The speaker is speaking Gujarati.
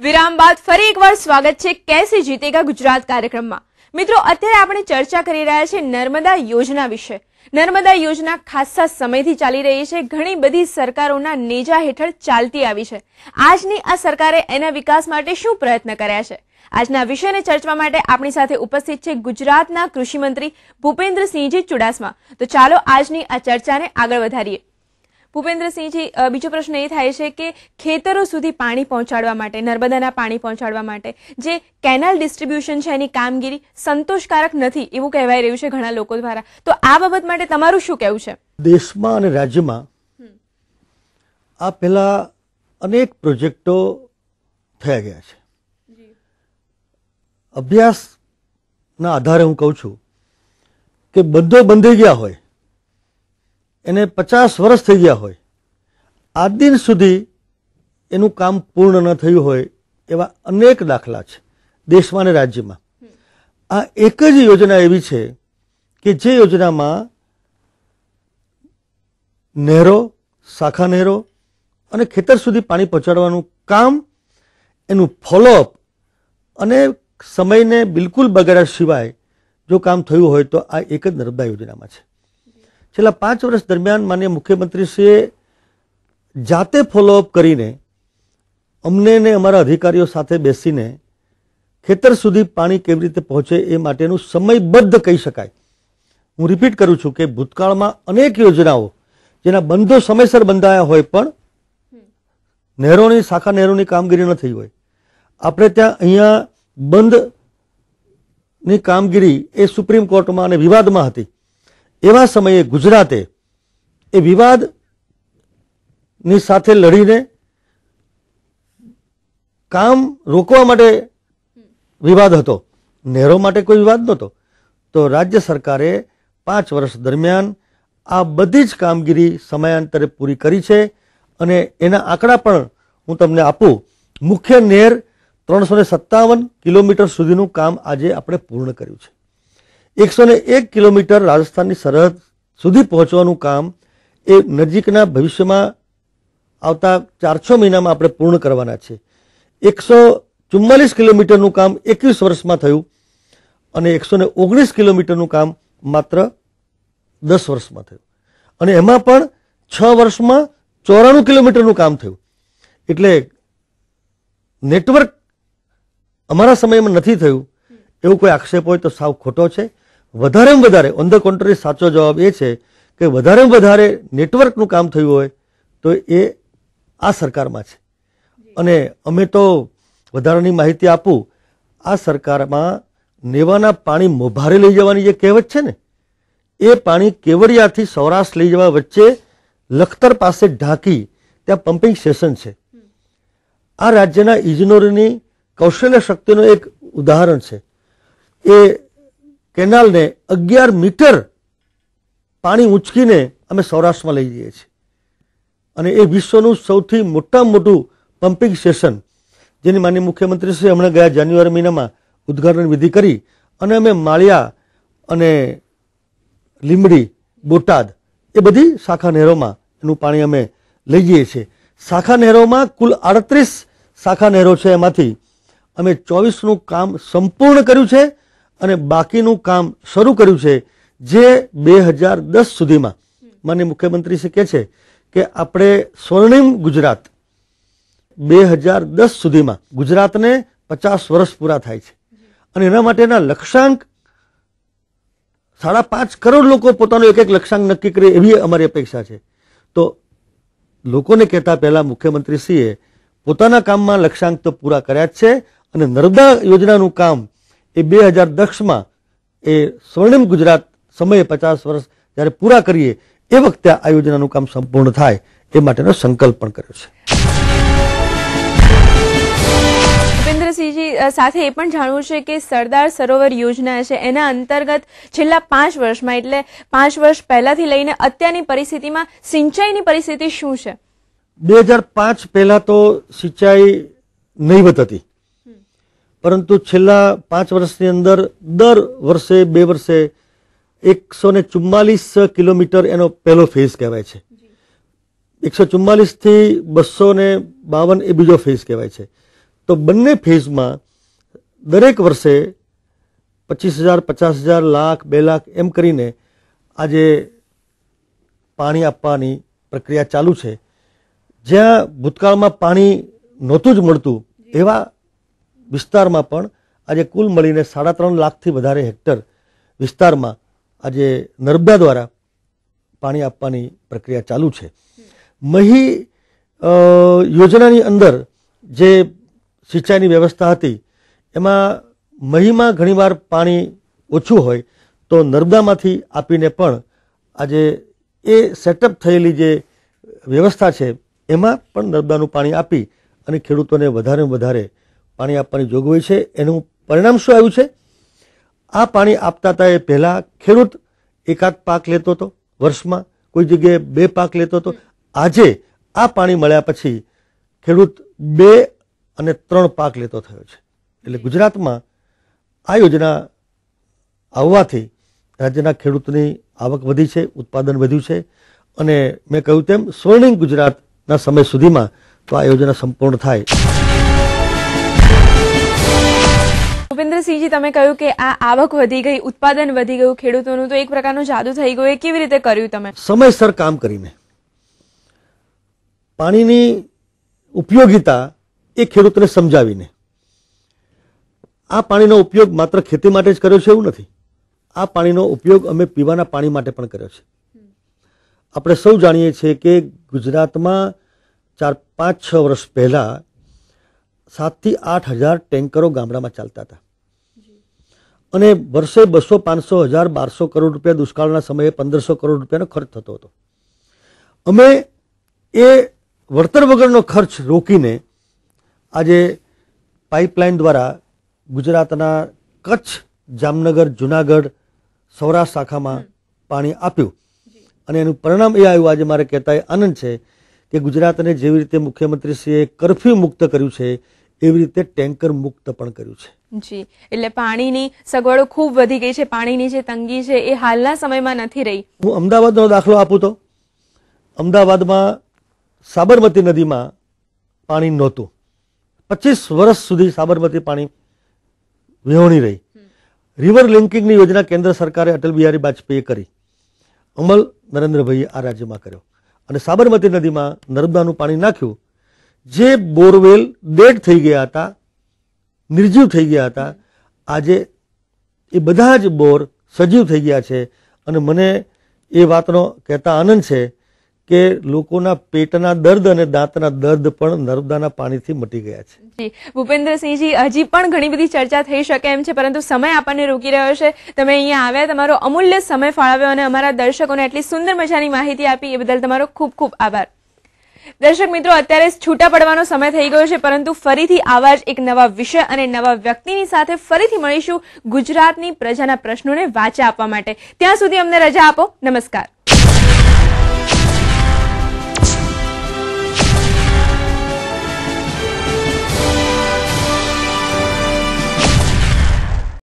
વિરામ બાદ ફરી એકવાર સ્વાગત છે कैसे जीतेगा गुजरात કાર્યક્રમમાં। મિત્રો, અત્યારે આપણે ચર્ચા કરી રહ્યા છે નર્મદા યોજના વિશે। નર્મદા યોજના ખાસા સમયથી ચાલી રહી છે, ઘણી બધી સરકારોના નેજા હેઠળ ચાલતી આવી છે। આજની આ સરકારે એના વિકાસ માટે શું પ્રયત્ન કર્યા છે, આજના વિષયને ચર્ચવા માટે આપણી સાથે ઉપસ્થિત છે ગુજરાતના કૃષિ મંત્રી ભૂપેન્દ્રસિંહજી ચુડાસમા। તો ચાલો આજની આ ચર્ચાને આગળ વધારીએ। ભૂપેન્દ્રસિંહજી, બીજો પ્રશ્ન એ થાય છે કે ખેતરો સુધી પાણી પહોંચાડવા માટે, નર્મદાના પાણી પહોંચાડવા માટે જે કેનાલ ડિસ્ટ્રીબ્યુશન છે એની કામગીરી સંતોષકારક નથી એવું કહેવાય રહ્યું છે ઘણા લોકો દ્વારા। તો આ બાબત માટે તમારું શું કહેવું છે? દેશમાં અને રાજ્યમાં આ પહેલા અનેક પ્રોજેક્ટો થયા ગયા છે। અભ્યાસના આધારે હું કહું છું કે બધો બંધાઈ ગયા હોય, એને 50 વર્ષ થઈ ગયા હોય, આજ દિન સુધી એનું કામ પૂર્ણ ન થયું હોય એવા અનેક દાખલા છે દેશમાં અને રાજ્યમાં। આ એક જ યોજના એવી છે કે જે યોજનામાં નહેરો, શાખા નહેરો અને ખેતર સુધી પાણી પહોંચાડવાનું કામ, એનું ફોલોઅપ અને સમયને બિલકુલ બગાડ્યા સિવાય જો કામ થયું હોય તો આ એક જ નર્મદા યોજનામાં છે। છેલ્લા 5 વર્ષ દરમિયાન માનનીય મુખ્યમંત્રીશ્રીએ જાતે ફોલોઅપ કરીને અમને ને અમારા અધિકારીઓ સાથે બેસીને ખેતર સુધી પાણી કેવી રીતે પહોંચે એ માટેનું સમયબદ્ધ કહી શકાય, હું રિપીટ કરું છું કે ભૂતકાળમાં અનેક યોજનાઓ જેના બંધો સમયસર બંધાયા હોય પણ નહેરોની, શાખા નહેરોની કામગીરી ન થઈ હોય। આપણે ત્યાં અહીંયા બંધની કામગીરી એ સુપ્રીમ કોર્ટમાં અને વિવાદમાં હતી। એવા સમયે ગુજરાતે એ વિવાદની સાથે લડીને કામ રોકવા માટે વિવાદ હતો, નહેરો માટે કોઈ વિવાદ નહોતો, તો રાજ્ય સરકારે 5 વર્ષ દરમિયાન આ બધી જ કામગીરી સમયાંતરે પૂરી કરી છે। અને એના આંકડા પણ હું તમને આપું। મુખ્ય નહેર 357 કિલોમીટર સુધીનું કામ આજે આપણે પૂર્ણ કર્યું છે। 101 કિલોમીટર રાજસ્થાનની સરહદ સુધી પહોંચવાનું કામ એ નજીકના ભવિષ્યમાં આવતા 4-6 મહિનામાં આપણે પૂર્ણ કરવાના છે। 144 કિલોમીટરનું કામ 21 વર્ષમાં થયું અને 119 કિલોમીટરનું કામ માત્ર 10 વર્ષમાં થયું અને એમાં પણ 6 વર્ષમાં 94 કિલોમીટરનું કામ થયું। એટલે નેટવર્ક અમારા સમયમાં નથી થયું એવું કોઈ આક્ષેપ હોય તો સાવ ખોટો છે। વધારેમાં વધારે ઓન ધ કોન્ટ્રી સાચો જવાબ એ છે કે વધારેમાં વધારે નેટવર્કનું કામ થયું હોય તો એ આ સરકારમાં છે। અને અમે તો વધારાની માહિતી આપું, આ સરકારમાં નેવાના પાણી મોભારે લઈ જવાની જે કહેવત છે ને, એ પાણી કેવડિયાથી સૌરાષ્ટ્ર લઈ જવા વચ્ચે લખતર પાસે ઢાંકી ત્યાં પમ્પિંગ સ્ટેશન છે। આ રાજ્યના ઇજનેરોની કૌશલ્ય શક્તિનું એક ઉદાહરણ છે। એ કેનાલને 11 મીટર પાણી ઊંચકીને અમે સૌરાષ્ટ્રમાં લઈ જઈએ છીએ અને એ વિશ્વનું સૌથી મોટામાં મોટું પમ્પિંગ સ્ટેશન, જેની માનનીય મુખ્યમંત્રીશ્રી હમણાં ગયા જાન્યુઆરી મહિનામાં ઉદ્ઘાટન વિધિ કરી અને અમે માળિયા અને લીંબડી, બોટાદ એ બધી શાખા નહેરોમાં એનું પાણી અમે લઈ જઈએ છીએ। શાખા નહેરોમાં કુલ 38 શાખા નહેરો છે, એમાંથી અમે 24નું કામ સંપૂર્ણ કર્યું છે અને બાકીનું કામ શરૂ કર્યું છે, જે 2010 સુધીમાં માનનીય મુખ્યમંત્રી શ્રી કહે છે કે આપણે સ્વર્ણિમ ગુજરાત 2010 સુધીમાં ગુજરાતને 50 વર્ષ પૂરા થાય છે અને એના માટેના લક્ષ્યાંક 5.5 કરોડ લોકો પોતાનો એક લક્ષ્યાંક નક્કી કરે એવી અમારી અપેક્ષા છે। તો લોકોને કહેતા પહેલા મુખ્યમંત્રીશ્રીએ પોતાના કામમાં લક્ષ્યાંક તો પૂરા કર્યા જ છે અને નર્મદા યોજનાનું કામ એ 2010માં એ સ્વર્ણિમ ગુજરાત સમયે 50 વર્ષ જ્યારે પૂરા કરીએ એ વખતે આ યોજનાનું કામ સંપૂર્ણ થાય એ માટેનો સંકલ્પ પણ કર્યો છે। ભૂપેન્દ્રસિંહજી, સાથે એ પણ જાણવું છે કે સરદાર સરોવર યોજના છે એના અંતર્ગત છેલ્લા 5 વર્ષમાં, એટલે 5 વર્ષ પહેલાથી લઈને અત્યારની પરિસ્થિતિમાં સિંચાઈની પરિસ્થિતિ શું છે? 2005 પહેલા તો સિંચાઈ નહીવત હતી, પરંતુ છેલ્લા 5 વર્ષની અંદર દર વર્ષે 2 વર્ષે 144 કિલોમીટર એનો પહેલો ફેઝ કહેવાય છે, 144 થી 252 એ બીજો ફેઝ કહેવાય છે। તો બંને ફેઝમાં દરેક વર્ષે 25,000, 50,000, લાખ, 2 લાખ એમ કરીને આજે પાણી આપવાની પ્રક્રિયા ચાલુ છે. જ્યાં ભૂતકાળમાં પાણી નહોતું જ મળતું એવા વિસ્તારમાં પણ આજે કુલ મળીને 3.5 લાખથી વધારે હેક્ટર વિસ્તારમાં આજે નર્મદા દ્વારા પાણી આપવાની પ્રક્રિયા ચાલુ છે. મહી યોજનાની અંદર જે સિંચાઈની વ્યવસ્થા હતી એમાં મહીમાં ઘણીવાર પાણી ઓછું હોય તો નર્મદામાંથી આપીને પણ આજે એ સેટઅપ થયેલી જે વ્યવસ્થા છે એમાં પણ નર્મદાનું પાણી આપી અને ખેડૂતોને વધારે વધારે પાણી આપવાની જોગવાઈ છે. એનું પરિણામ શું આવ્યું છે? આ પાણી આપતા હતા એ પહેલાં ખેડૂત એકાદ પાક લેતો હતો વર્ષમાં, કોઈ જગ્યાએ 2 પાક લેતો હતો. આજે આ પાણી મળ્યા પછી ખેડૂત 2 અને 3 પાક લેતો થયો છે. એટલે ગુજરાતમાં આ યોજના આવવાથી રાજ્યના ખેડૂતની આવક વધી છે, ઉત્પાદન વધ્યું છે અને મેં કહ્યું તેમ સ્વર્ણિમ ગુજરાતના સમય સુધીમાં તો આ યોજના સંપૂર્ણ થાય. ભૂપેન્દ્રસિંહજી, તમે કહ્યું કે આ આવક વધી ગઈ, ઉત્પાદન વધી ગયું ખેડૂતોનું, તો એક પ્રકારનું જાદુ થઈ ગયું. એ કેવી રીતે કર્યું તમે? સમયસર કામ કરીને, પાણીની ઉપયોગિતા એ ખેડૂતને સમજાવીને. આ પાણીનો ઉપયોગ માત્ર ખેતી માટે જ કર્યો છે એવું નથી. આ પાણીનો ઉપયોગ અમે પીવાના પાણી માટે પણ કર્યો છે. આપણે સૌ જાણીએ છીએ કે ગુજરાતમાં 4, 5, 6 વર્ષ પહેલા 7 થી 8 હજાર ટેન્કરો ગામડામાં ચાલતા હતા અને વર્ષે 200, 500, 1000, 1200 કરોડ રૂપિયા, દુષ્કાળના સમયે 1500 કરોડ રૂપિયાનો ખર્ચ થતો હતો. અમે એ વળતર વગરનો ખર્ચ રોકીને આજે પાઇપલાઇન દ્વારા ગુજરાતના કચ્છ, જામનગર, જુનાગઢ, સૌરાષ્ટ્ર શાખામાં પાણી આપ્યું અને એનું પરિણામ એ આવ્યું. આજે મારે કહેતા આનંદ છે કે ગુજરાતને જેવી રીતે મુખ્યમંત્રીશ્રીએ કર્ફ્યુ મુક્ત કર્યું છે એવી રીતે ટેન્કર મુક્ત પણ કર્યું છે. જી, એટલે પાણીની સગવડો ખૂબ વધી ગઈ છે. પાણીની જે તંગી છે એ હાલના સમયમાં નથી રહી. હું અમદાવાદનો દાખલો આપું તો અમદાવાદમાં સાબરમતી નદીમાં પાણી નહોતું. 25 વર્ષ સુધી સાબરમતી પાણી વિહોણી રહી. રિવર લિંકિંગની યોજના કેન્દ્ર સરકારે અટલ બિહારી વાજપેયીએ કરી, અમલ નરેન્દ્રભાઈએ આ રાજ્યમાં કર્યો અને સાબરમતી નદીમાં નર્મદાનું પાણી નાખ્યું. જે બોરવેલ ડેડ થઈ ગયા હતા, નિર્જીવ થઈ ગયા હતા, આજે એ બધા જ બોર સજીવ થઈ ગયા છે અને મને એ વાતનો કહેતા આનંદ છે કે લોકોના પેટના દર્દ અને દાંતના દર્દ પણ નર્મદાના પાણીથી મટી ગયા છે. જી ભૂપેન્દ્રસિંહજી, હજી પણ ઘણી બધી ચર્ચા થઈ શકે એમ છે, પરંતુ સમય આપણને રોકી રહ્યો છે. તમે અહીંયા આવ્યા, તમારો અમૂલ્ય સમય ફાળવ્યો અને અમારા દર્શકોને આટલી સુંદર મજાની માહિતી આપી એ બદલ તમારો ખૂબ ખૂબ આભાર. દર્શક મિત્રો, અત્યારે છૂટા પડવાનો સમય થઈ ગયો છે, પરંતુ ફરીથી આવા જ એક નવા વિષય અને નવા વ્યક્તિની સાથે ફરીથી મળીશું ગુજરાતની પ્રજાના પ્રશ્નોને વાચા આપવા માટે. ત્યાં સુધી અમને રજા આપો. નમસ્કાર.